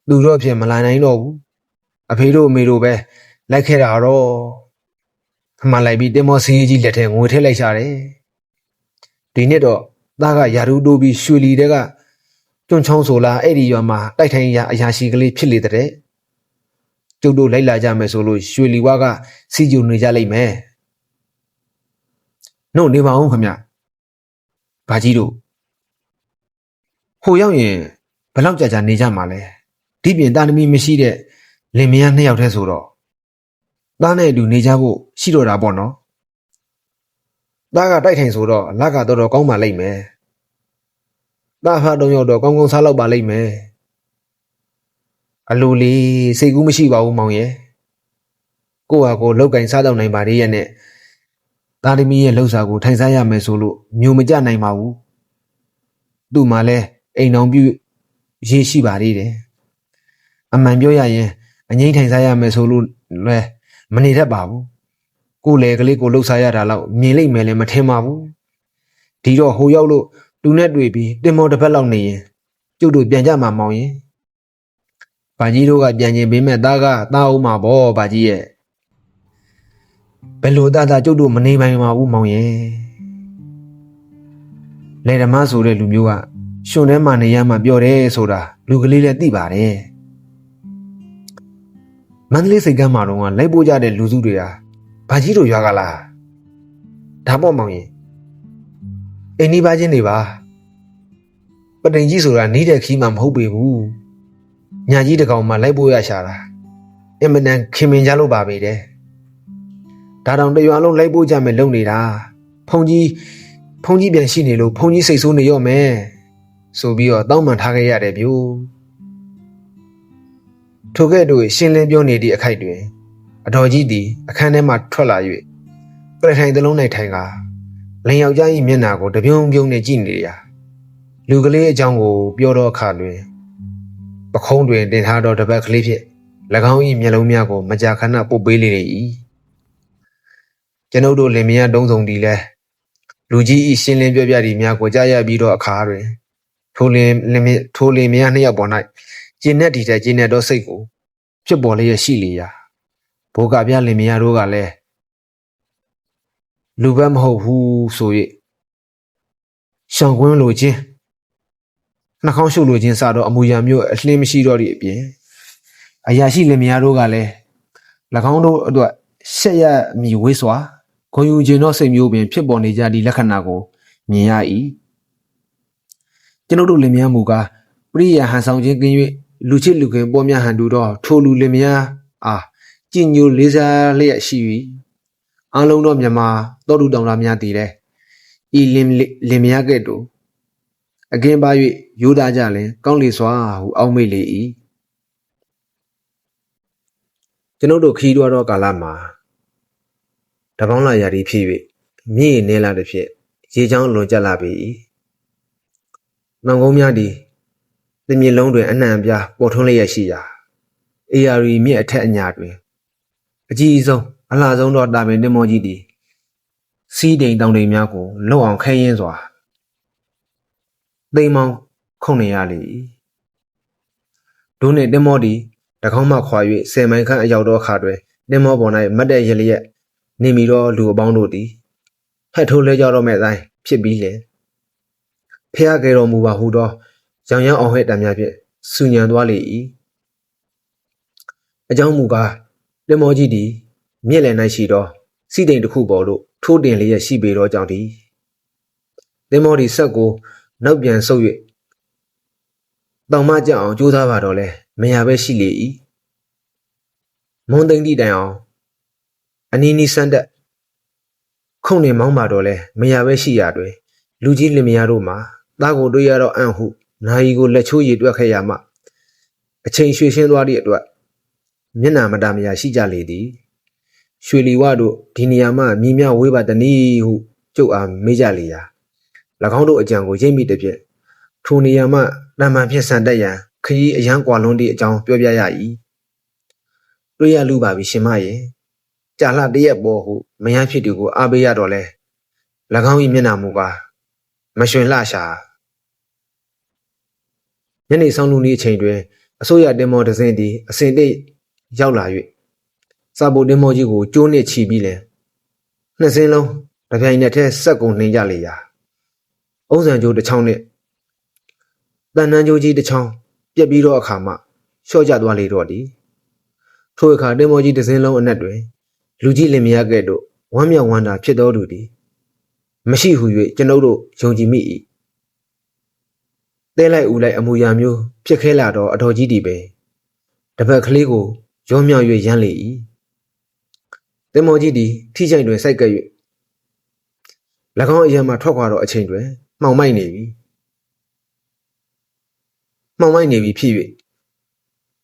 Speaker 1: သူတို့အဖြစ်မလာနိုင်တော့ဘူးအဖေတို့အမေတို့ပဲလိုက်ခဲ့တာတော့အမှန်လိုက်ပြီးတင်မောစီးကြီးလက်ထဲငွေထည့်လိုက်ရှာတယ်ဒီနှစ်တော့သားကယာရုတိုးပြီးရွှေလီတဲကကျွန်းချောင်းဆိုလာအဲ့ဒီရွာမှာတိုက်ထိုင်ရအရာရှိကလေးဖြစ်လေတဲ့ကျုပ်တို့လိုက်လာကြမယ်ဆိုလို့ရွှေလီဝါကစီဂျူနေကြလိမ့်မယ်နှုတ်နေပါဦးခမဘာကြီးတို့ဟိုရောက်ရင်ဘယ်လောက်ကြာနေကြမှာလဲဒီပြင်တာသမီမရှိတဲ့လင်မယားနှစ်ယောက်တည်းဆိုတော့သားနဲ့အတူနေကြဖို့ရှိတော့တာပေါ့နော်သားကတိုက်ထိုင်ဆိုတော့လကတော်ကောင်းပါလိမ့်မယ်သားဖားတော့ရောက်တော့ကောင်းကောင်းစားလောက်ပါလိမ့်မယ်အလိုလေးစိတ်ကူးမရှိပါဘူးမောင်ရဲ့ကိုဟာကိုလောက်ကင်စားတော့နိုင်ပါသေးရဲ့နဲ့သားသမီးရဲ့လှုပ်ရှားကိုထိုင်စားရမယ်ဆိုလို့မျိုးမကြနိုင်ပါဘူးသူ့မှာလဲအိမ်အောင်ပြုရေးရှိပါသေးတယ်အမှန်ပြောရရင်အငိမ့်ထိုင်စားရမယ်ဆိုလို့လဲမနေတတ်ပါဘူးကိုလေကလေးကိုလှုပ်ရှားရတာတော့မြင်လိမ့်မယ်လည်းမထင်ပါဘူးဒီတော့ဟိုရောက်လို့သူနဲ့တွေ့ပြီးတင်မောတစ်ဖက်လောက်နေရင်ကျုပ်တို့ပြန်ကြမှာမောင်ရင်ဘာကြီးတို့ကပြန်ကျင်ပေးမဲ့သားကသားအောင်မှာပေါ့ဘာကြီးရဲ့ဘယ်လိုသားကျုပ်တို့မနေနိုင်ပါဘူးမောင်ရဲ့လေဓမ္မဆိုတဲ့လူမျိုးကရှင်ထဲမှာနေရမှပြောတယ်ဆိုတာလူကလေးလည်းသိပါတယ်မန္တလေးစိတ်ကမ်းမှာတော့လိုက်ပို့ကြတဲ့လူစုတွေဟာဘာကြီးတို့ရွာကလားဒါပေါ့မောင်ရင်အိမ်နီးပါချင်းတွေပါပတိန်ကြီးဆိုတာနေတဲ့ခီးမှမဟုတ်ပေဘူးညာကြီးတကောင်မှလိုက်ပို့ရရှာတာအင်မတန်ခင်မင်ကြလို့ပါပဲတဲ့ဒါတောင်တရွာလုံးလိုက်ပို့ကြမယ်လုပ်နေတာဖုန်ကြီးပြန်ရှိနေလို့ဖုန်ကြီးစိတ်ဆိုးနေရော့မယ်ဆိုပြီးတော့တောင်းပန်ထားခဲ့ရတယ်ဗျို့ထိုကဲ့သို့ရှင်းလင်းပြောနေသည့်အခိုက်တွင်အတော်ကြီးသည်အခန်းထဲမှထွက်လာ၍ပြထိုင်သလုံး၌ထိုင်ကလင်ယောက်ျား၏မျက်နှာကိုတပြုံးပြုံးနဲ့ကြည့်နေရလူကလေးအကြောင်းကိုပြောတော့အခါတွင်ပခုံးတွင်တင်ထားသောတပတ်ကလေးဖြင့်၎င်း၏မျက်လုံးများကိုမကြာခဏပုတ်ပေးလေ၏ကျွန်ုပ်တို့လင်မယားတုံးစုံသည်လဲလူကြီး၏ရှင်းလင်းပြောပြသည့်များကိုကြားရပြီးတော့အခါတွင်ထိုလင်မယားနှစ်ယောက်ပေါ်၌ကျင်းနဲ့ဒီတဲ့ကျင်းနဲ့သောစိတ်ကိုဖြစ်ပေါ်လျက်ရှိလေရာဘိုးကပြလင်မယားတို့ကလည်းလူဘက်မဟုတ်ဘူးဆို၍ရှောင်ကွင်းလိုခြင်းနှာခေါင်းရှုပ်လိုခြင်းစတော့အမူအရာမျိုးအလှင်းမရှိတော့သည့်အပြင်အရာရှိလင်မယားတို့ကလည်း၎င်းတို့အတွက်ရှက်ရမည်ဝေးစွာဂုဏ်ယူခြင်းသောစိတ်မျိုးပင်ဖြစ်ပေါ်နေကြသည့်လက္ခဏာကိုမြင်ရ၏ကျွန်ုပ်တို့လင်မယားမူကားပရိယာဟန်ဆောင်ခြင်းကင်း၍လူချစ်လူခင်ပေါ်များဟန်တူတော့ထိုလူလင်မယားအားကြည်ညိုလေးစားလျက်ရှိ၍အလုံးသောမြမတော်တူတောင်သားများတည်တယ်ဤလင်မယားကဲ့သို့အကင်းပါ၍ရိုးသားကြလင်ကောင်းလေစွာဟုအောက်မေ့လေ၏ကျွန်ုပ်တို့ခီးတွားသောကာလမှာတပေါင်းလာရာသီဖြစ်၍မြင့်နေလာသည်ဖြင့်ရေချောင်းလွန်ကျက်လာပြီနောင်ကုန်းများသည်တမြင့်လုံးတွင်အနှံ့ပြားပေါ်ထွန်းလျက်ရှိရာအေယာရီမြင့်အထက်အညာတွင်အကြီးဆုံးအလှဆုံးသောတာပင်တင်မောကြီးသည်စီးတိမ်တောင်တိမ်များကိုလှုပ်အောင်ခဲရင်းစွာသိမ်းမောင်းခုန်နေရလေ၏ဒုနှင့်တင်မောသည်တကောင်းမှခွာ၍10မိုင်ခန့်အရောက်သောအခါတွင်တင်မောပေါ်၌မတ်တဲ့ရလျက်နေမီသောလူအပေါင်းတို့သည်ဟက်ထိုးလဲကြတော့မဲ့အတိုင်းဖြစ်ပြီးလေဖျားကြတော်မူပါဟုသောရောင်ရမ်းအောင်ဟဲ့တံများဖြင့်ဆူညံသွားလေ၏အကြောင်းမူကားတင်မောကြီးသည်မြင့်လည်၌ရှိသောစီးတိမ်တစ်ခုပေါ်သို့ထိုးတင်လျက်ရှိပေသောကြောင့်သည်တင်မောသည်ဆက်ကိုနောက်ပြန်ဆုပ်၍တောင်မကြအောင်ကြိုးစားပါတော့လဲမရပဲရှိလေ၏မွန်သိမ့်သည့်တိုင်အောင်အနီးနီးစမ်းတက်ခုန်နေမောင်းပါတော့လဲမရပဲရှိရတွင်လူကြီးလင်မယားတို့မှာသားကိုတွေ့ရတော့အံ့ဟုနာယီကိုလက်ချိုးရည်တွက်ခဲ့ရမှအချိန်ရွှေရှင်းသွားသည့်အတွက်မျက်နှာမတာမယာရှိကြလေသည်ရွှေလီဝတို့ဒီနေရာမှမြည်မြဝေးပါတနည်းဟုကျုပ်အားမေးကြလေရာ၎င်းတို့အကြံကိုရိပ်မိသည်ဖြင့်ထိုနေရာမှတမန်ဖြင့်ဆန်တက်ရန်ခရီးအရန်ကွာလွန်းသည့်အကြောင်းပြောပြရ၏ တွေ့ရလူပါပြီရှင်မရဲ့ကြာလှတရက်ပေါ်ဟုမယန်းဖြစ်သူကိုအားပေးရတော့လဲ၎င်း၏မျက်နှာမူကားမရွှင်လှရှာညနေဆောင်လူနီးအချိန်တွင်အစိုးရတင်မော်တစ်စင်းသည်အစင်တိတ်ရောက်လာ၍စာပိုတင်မော်ကြီးကိုကျိုးနှင့်ချီပြီးလဲနှစ်စင်းလုံးတစ်ပြိုင်နက်တည်းဆက်ကုန်နှင်းကြလေရာအုံးစံကျိုးတစ်ချောင်းနှင့်တန်နန်းကျိုးကြီးတစ်ချောင်းပြက်ပြီးတော့အခါမှလျှော့ကျသွားလေတော့သည်ထိုအခါတင်မော်ကြီးတစ်စင်းလုံးအနက်တွင်လူကြီးလင်မယားကဲ့သို့ဝမ်းမြောက်ဝမ်းသာဖြစ်တော်သူသည်မရှိဟု၍ကျွန်ုပ်တို့ယုံကြည်မိ၏တဲလိုက်ဦးလိုက်အမူအရာမျိုးဖြစ်ခဲလာတော့အတော်ကြီးသည်ပဲတပတ်ကလေးကိုရောမြောက်၍ရမ်းလေ၏တင်မော်ကြီးသည်ထိချိုင်တွင်စိုက်ကပ်၍၎င်းအရာမှထွက်ခွာတော့အချိန်တွင်မှောင်မိုက်နေပြီဖြစ်၍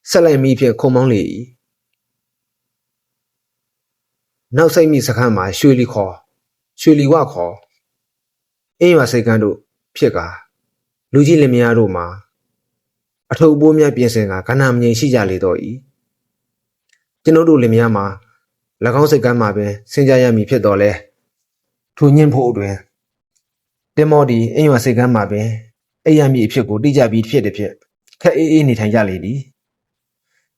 Speaker 1: ဆက်လိုက်မိဖြင့်ခုံမောင်းလေ၏နောက်စိတ်မိစခန်းမှာရွှေလီဝခေါ်အင်းရွာစိတ်ကန်းတို့ဖြစ်ကာလူကြီးလင်မယားတို့မှာအထုပ်ပိုးများပြင်ဆင်ကကဏ္ဍမငြိမ်ရှိကြလေတော့၏ကျွန်ုပ်တို့လင်မယားမှာ၎င်းစိတ်ကန်းမှာပင်ဆင်ကြရမည်ဖြစ်တော်လဲထိုညှင်းဖို့တွင်တင်မော်ဒီအင်းရွာစိတ်ကန်းမှာပင်အိပ်ရမည်အဖြစ်ကိုတိကျပြီးဖြစ်သည်ဖြင့်ခက်အေးနေထိုင်ကြလေသည်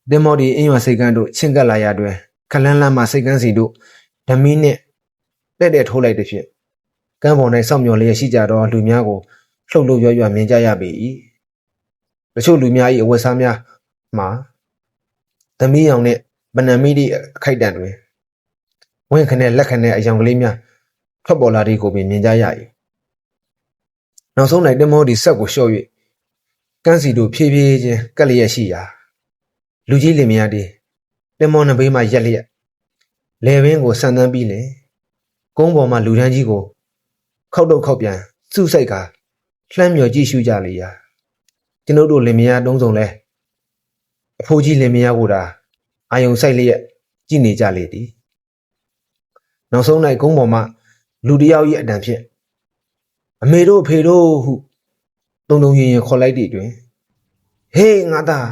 Speaker 1: တင်မော်ဒီအင်းရွာစိတ်ကန်းတို့ချင်းကပ်လာရတွင်ခလန်းလန်းမှစိတ်ကန်းစီတို့ဓမီနှင့်တဲ့ထိုးလိုက်သည်ဖြင့်ကမ်းပေါ်၌စောင့်မျှော်လျက်ရှိကြသောလူများကိုလှုပ်လှုပ်ရွရွမြင်ကြရပေ၏တချို့လူများ၏အဝတ်စားများမှာသမီးရောင်နှင့်ပနံမီး၏အခိုက်တန့်တွင်ဝင်းခနဲ့လက်ခနဲ့အယောင်ကလေးများထွက်ပေါ်လာသည်ကိုပင်မြင်ကြရ၏နောက်ဆုံး၌တင်မောဒီဆက်ကိုလျှော့၍ကန်းစီတို့ဖြည်းဖြည်းချင်းကပ်လျက်ရှိရာလူကြီးလင်မယားသည်တင်မောနှစ်ဘေးမှရက်လျက်လေပင်ကိုဆန်သန်းပြီးလေကုန်းပေါ်မှလူတန်းကြီးကိုခောက်တော့ခောက်ပြန်စုစိုက်ကလှမ်းမြော်ကြည့်ရှုကြလေရာကျွန်ုပ်တို့လင်မယားတုံးစုံလဲအဖိုးကြီးလင်မယားကိုသာအာယုံဆိုင်လျက်ကြည့်နေကြလေသည်နောက်ဆုံး၌ကုန်းပေါ်မှလူတယောက်၏အတန်ဖြင့်အမေတို့ဖေတို့ဟုတုံရင်ခေါ်လိုက်သည့်တွင်ဟေးငါသား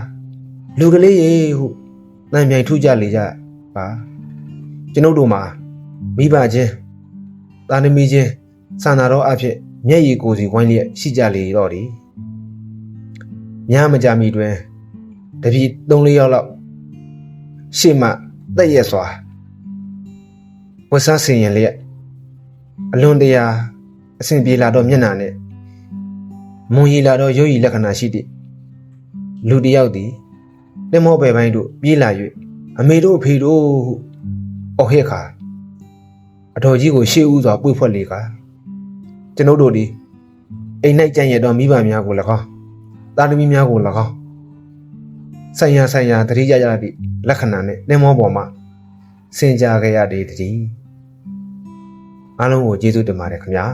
Speaker 1: လူကလေးရေဟုတန်မြိုင်ထုကြလေကြပါကျွန်ုပ်တို့မှာမိဘချင်းသားသမီးချင်းစာနာတော်အဖြစ်မျက်ရည်ကိုယ်စီဝိုင်းလျက်ရှိကြလေတော့သည်ညမကြမီတွင်တပည့်3-4ယောက်လောက်ရှေ့မှတက်ရက်စွာဝတ်စားဆင်ရင်လျက်အလွန်တရာအဆင်ပြေလာတော့မျက်နှာနဲ့မွန်ရီလာတော့ရုပ်ရည်လက္ခဏာရှိသည့်လူတစ်ယောက်သည်တင်မောပဲပိုင်းတို့ပြေးလာ၍အမေတို့ဖေတို့ဟုအော်ဟစ်ခါအတော်ကြီးကိုရှေ့ဦးစွာပွေ့ဖွက်လေကကျွန်ုပ်တို့သည်အိမ်၌ကြံ့ရတော့မိဘများကို၎င်းသားသမီးများကို၎င်းဆိုင်ရာတတိယရသည့်လက္ခဏာနှင့်တင်မောပေါ်မှဆင်ကြခဲ့ရသည်တည်းအားလုံးကိုကျေးဇူးတင်ပါတယ်ခင်ဗျာ